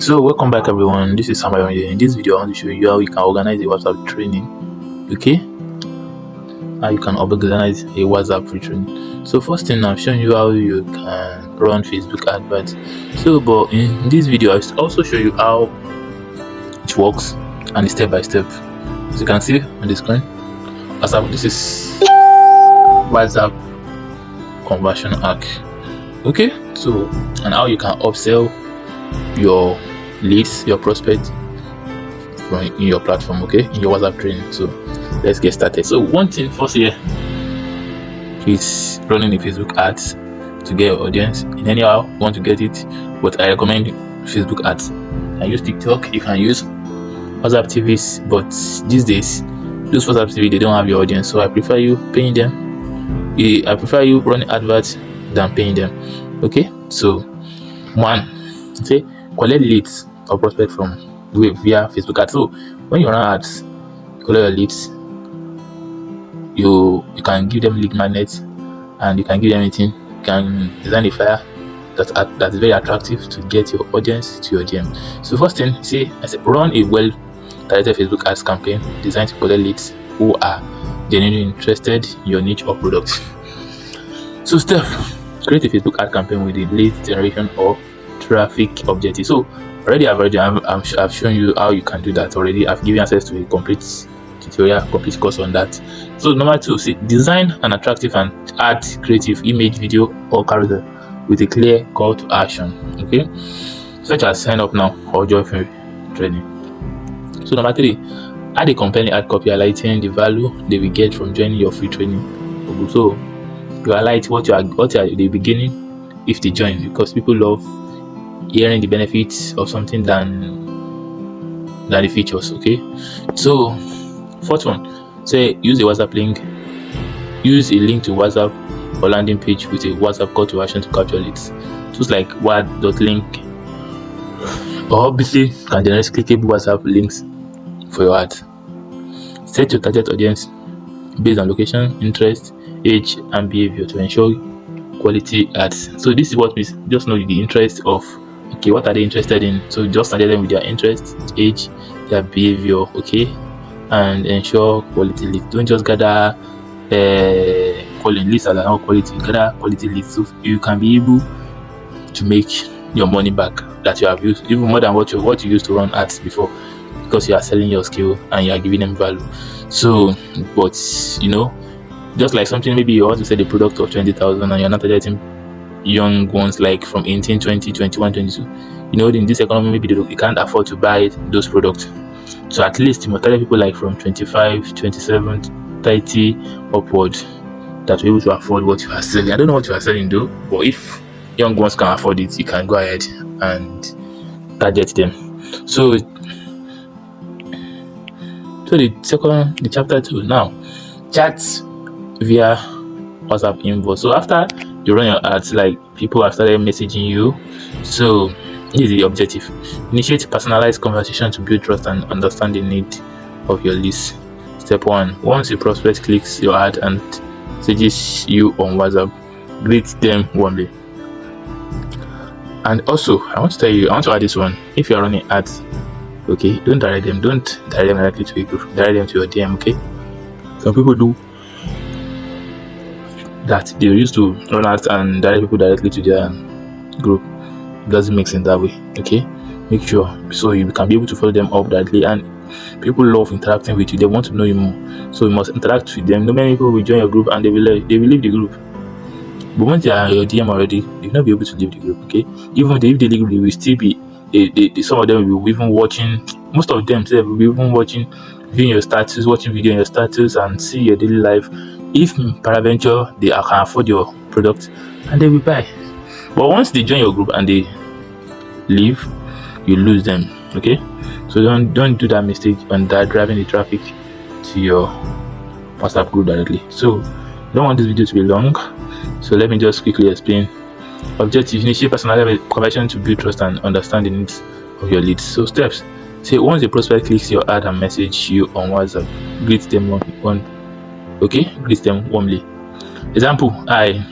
So welcome back everyone, this is Samuel here. In this video I want to show you how you can organize a WhatsApp training. Okay, how you can organize a WhatsApp free training. So first thing, I'm showing you how you can run Facebook adverts. So but in this video I also show you how it works and step by step. As you can see on the screen, WhatsApp, this is WhatsApp conversion hack. Okay, so and how you can upsell your leads, your prospects in your platform, okay, in your WhatsApp training. So let's get started. So one thing first here is running a Facebook ads to get your audience. In any how you want to get it, but I recommend Facebook ads. You can use TikTok, you can use WhatsApp TVs, but these days those WhatsApp TV, they don't have your audience, so I prefer you paying them. I prefer you running adverts than paying them. Okay, so one, say collect leads or prospect from via Facebook ads. So when you run ads, you collect your leads, you can give them lead magnets, and you can give them anything. You can design a flyer that's very attractive to get your audience to your DM. So first thing, I said run a well targeted Facebook ads campaign designed to collect leads who are genuinely interested in your niche or product. So step, create a Facebook ad campaign with the lead generation or traffic objective. So I've shown you how you can do that already. I've given access to a complete tutorial, complete course on that. So number two, design an attractive and add creative image, video or carousel with a clear call to action, okay, such as sign up now or join free training. So number three, add a compelling ad copy highlighting the value they will get from joining your free training. So you highlight what you are at the beginning if they join, because people love hearing the benefits of something than the features. Okay, so fourth one, say use a WhatsApp link. Use a link to WhatsApp or landing page with a WhatsApp call to action to capture leads. Just like what.link or obviously can generate clickable WhatsApp links for your ad. Set your target audience based on location, interest, age and behavior to ensure quality ads. So this is what we just know the interest of, okay, what are they interested in? So just target them with their interest, age, their behavior, okay, and ensure quality leads. Don't just gather calling leads that are not quality. Gather quality leads so you can be able to make your money back that you have used, even more than what you used to run ads before, because you are selling your skill and you are giving them value. So, but you know, just like something, maybe you want to sell a product of 20,000 and you're not targeting young ones like from 18, 20, 21, 22. You know, in this economy, maybe you can't afford to buy those products. So at least you must target people like from 25, 27, 30 upward that will be able to afford what you are selling. I don't know what you are selling though, but if young ones can afford it, you can go ahead and target them. So the chapter 2 now, chats via WhatsApp inbox. So after you run your ads, like people have started messaging you, so this is the objective. Initiate personalized conversation to build trust and understand the need of your list. Step 1, once a prospect clicks your ad and messages you on WhatsApp, greet them warmly. And also I want to add this one. If you are running ads, okay, don't direct them directly to a group, direct them to your DM. Okay, some people do that. They used to run ads and direct people directly to their group. It doesn't make sense that way. Okay, make sure so you can be able to follow them up directly, and people love interacting with you. They want to know you more, so you must interact with them. No many people will join your group and they will leave the group, but once they are your DM already, they will not be able to leave the group. Okay, even if they leave the group, they will still be some of them will be even watching, most of them will be even watching, viewing your status, watching video in your status and see your daily life. If peradventure they can afford your product, and they will buy. But once they join your group and they leave, you lose them. Okay, so don't do that mistake on that, driving the traffic to your WhatsApp group directly. So I don't want this video to be long, so let me just quickly explain. Objective: initiate personalized conversation to build trust and understand the needs of your leads. So steps: say once a prospect clicks your ad and message you on WhatsApp, greet them greet them warmly. Example: hi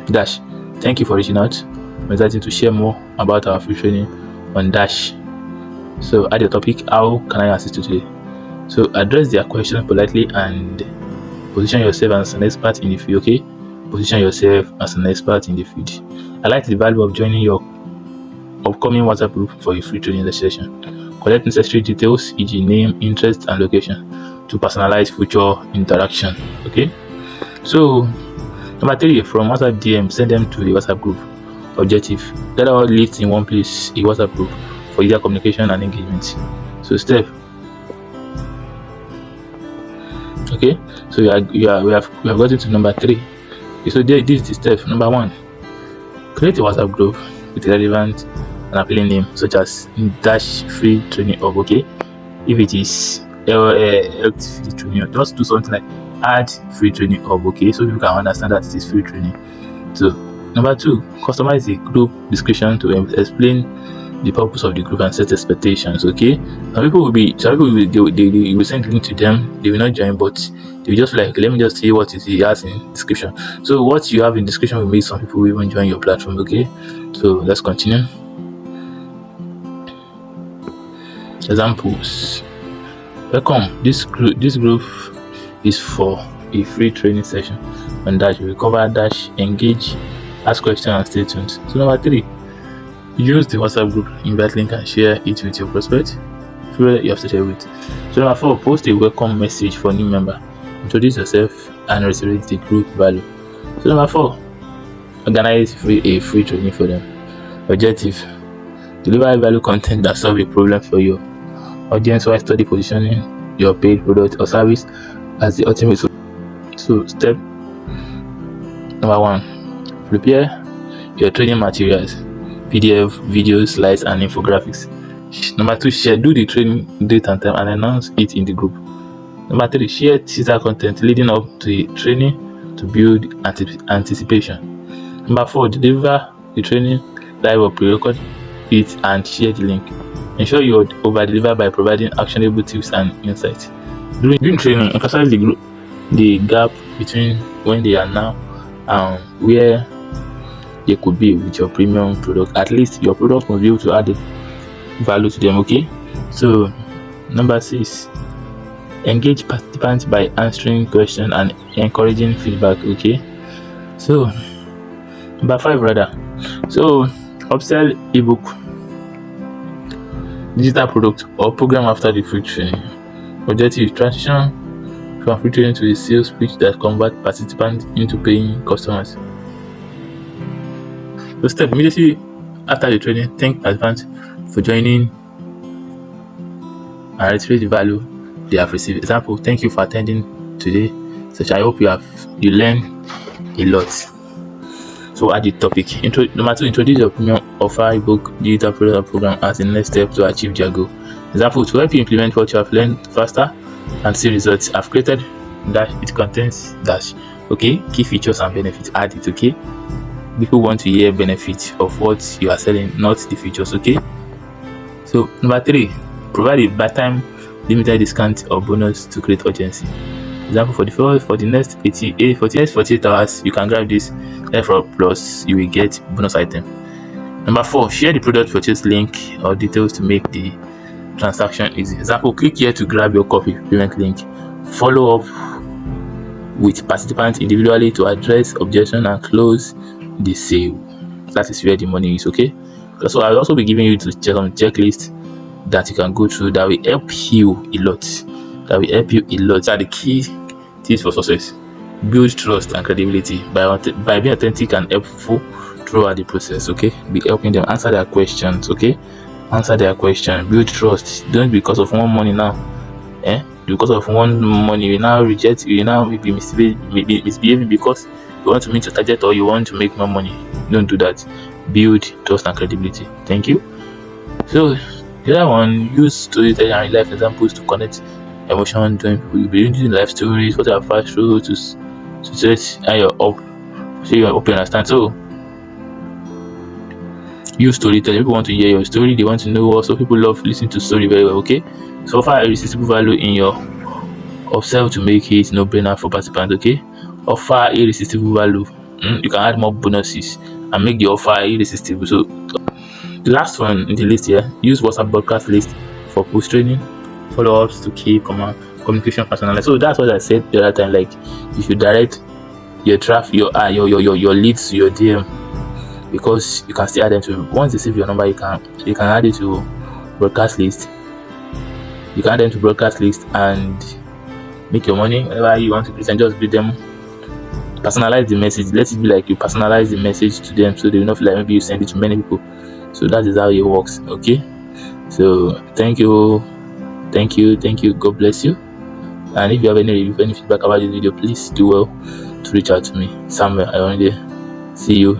dash, thank you for reaching out. I'm excited to share more about our free training on Dash. So add your topic, how can I assist you today? So address their question politely and position yourself as an expert in the field, okay? Position yourself as an expert in the field. Highlight the value of joining your upcoming WhatsApp group for a free training session. Collect necessary details, e.g. name, interest, and location to personalize future interaction, okay? So number 3, from WhatsApp DM, send them to the WhatsApp group. Objective: gather all leads in one place, a WhatsApp group, for easier communication and engagement. So step, okay, so we have gotten to number 3. Okay, so this is the step. Number 1, create a WhatsApp group with a relevant and appealing name, such as Dash Free Training Hub, okay? If it is health free training, just do something like add free training hub, okay, so you can understand that it is free training. So number 2, customize the group description to explain the purpose of the group and set expectations, okay? Some people will they will send link to them, they will not join, but they will just like, let me just see what it has in description. So what you have in description will make some people even join your platform, okay? So let's continue. Examples. Welcome, this group is for a free training session on Dash. We cover Dash, engage, ask questions, and stay tuned. So number 3, use the WhatsApp group invite link and share it with your prospect who you have started with. So number 4, post a welcome message for new member. Introduce yourself and reiterate the group value. So number 4, organize a free training for them. Objective: deliver value content that solve a problem for your audience while study positioning your paid product or service as the ultimate solution. So step number 1, prepare your training materials, PDF, videos, slides, and infographics. Number 2, schedule the training date and time and announce it in the group. Number 3, share teaser content leading up to the training to build anticipation. Number 4, deliver the training live or pre-record it and share the link. Ensure you over-deliver by providing actionable tips and insights. During training, emphasize the gap between when they are now and where they could be with your premium product. At least your product must be able to add value to them, okay? So number 6, engage participants by answering questions and encouraging feedback, okay? So number 5 rather. So upsell ebook, digital product or program after the free training. Objective: transition from free training to a sales pitch that convert participants into paying customers. So step, immediately after the training, thank participants for joining and reiterate the value they have received. Example: thank you for attending today. Such, I hope you learn a lot. So add the topic. Number 2, introduce your premium offer ebook digital product program as the next step to achieve their goal. Example: to help you implement what you have learned faster and see results, I've created Dash. It contains Dash, okay, key features and benefits. Add it, okay? People want to hear benefits of what you are selling, not the features, okay? So number 3, provide a by-time limited discount or bonus to create urgency. Example: for the next 48 hours, you can grab this F plus you will get bonus item. Number 4, share the product purchase link or details to make the transaction easy. Example: click here to grab your copy payment link. Follow up with participants individually to address objection and close the sale. That is where the money is, okay? So I'll also be giving you to check on checklist that you can go through that will help you a lot. That are the key tips for success. Build trust and credibility by being authentic and helpful throughout the process, okay? Be helping them answer their questions, okay? Answer their question. Build trust. Don't because of one money now, because of one money you now reject, you now be misbehaving because you want to meet your target or you want to make more money. Don't do that. Build trust and credibility. Thank you. So the other one, use storytelling and life examples to connect emotion. You'll be using life stories, what you have passed through to set how you're up, so you hope you understand. So use storytelling. People want to hear your story, they want to know what. So people love listening to story very well, okay? So offer irresistible value in your upsell to make it no brainer for participants, okay? Offer irresistible value. You can add more bonuses and make the offer irresistible. So The last one in the list here, use WhatsApp broadcast list for post training, follow-ups to keep communication personalized. So that's what I said the other time. Like, you should direct your traffic, your leads to your DM, because you can still add them to, once they save your number, you can add it to broadcast list. You can add them to broadcast list and make your money whenever you want to present. Just beat them, personalize the message. Let it be like you personalize the message to them, so they will not feel like maybe you send it to many people. So that is how it works. Okay, so thank you, God bless you. And if you have any feedback about this video, please do well to reach out to me somewhere around there. See you